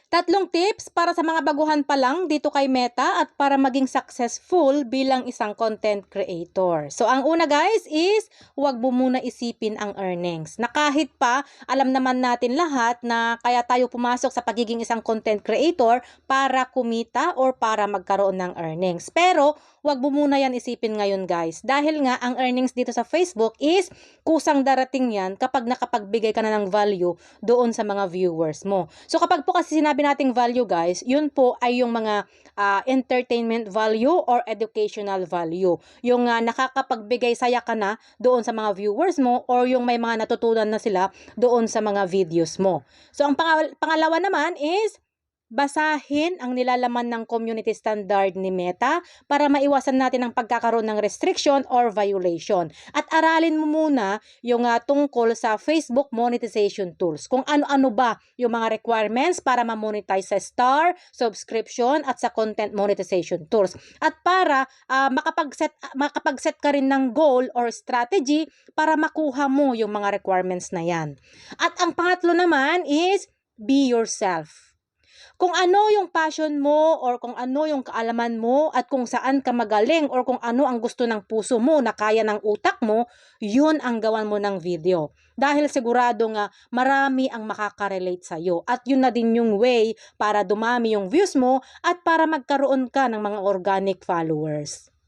Tatlong tips para sa mga baguhan pa lang dito kay Meta at para maging successful bilang isang content creator. So ang una guys is huwag mo muna isipin ang earnings. Na kahit pa alam naman natin lahat na kaya tayo pumasok sa pagiging isang content creator para kumita or para magkaroon ng earnings. Pero huwag mo muna yan isipin ngayon guys. Dahil nga ang earnings dito sa Facebook is kusang darating yan kapag nakapagbigay ka na ng value doon sa mga viewers mo. So kapag po kasi sinabi nating value guys, yun po ay yung mga entertainment value or educational value. Yung nakakapagbigay saya ka na doon sa mga viewers mo or yung may mga natutunan na sila doon sa mga videos mo. So ang pangalawa naman is basahin ang nilalaman ng community standard ni Meta para maiwasan natin ang pagkakaroon ng restriction or violation. At aralin mo muna yung tungkol sa Facebook monetization tools. Kung ano-ano ba yung mga requirements para ma-monetize sa star, subscription at sa content monetization tools. At para makapag-set ka rin ng goal or strategy para makuha mo yung mga requirements na yan. At ang pangatlo naman is be yourself. Kung ano yung passion mo or kung ano yung kaalaman mo at kung saan ka magaling or kung ano ang gusto ng puso mo na kaya ng utak mo, yun ang gawan mo ng video. Dahil sigurado nga marami ang makaka-relate sa'yo at yun na din yung way para dumami yung views mo at para magkaroon ka ng mga organic followers.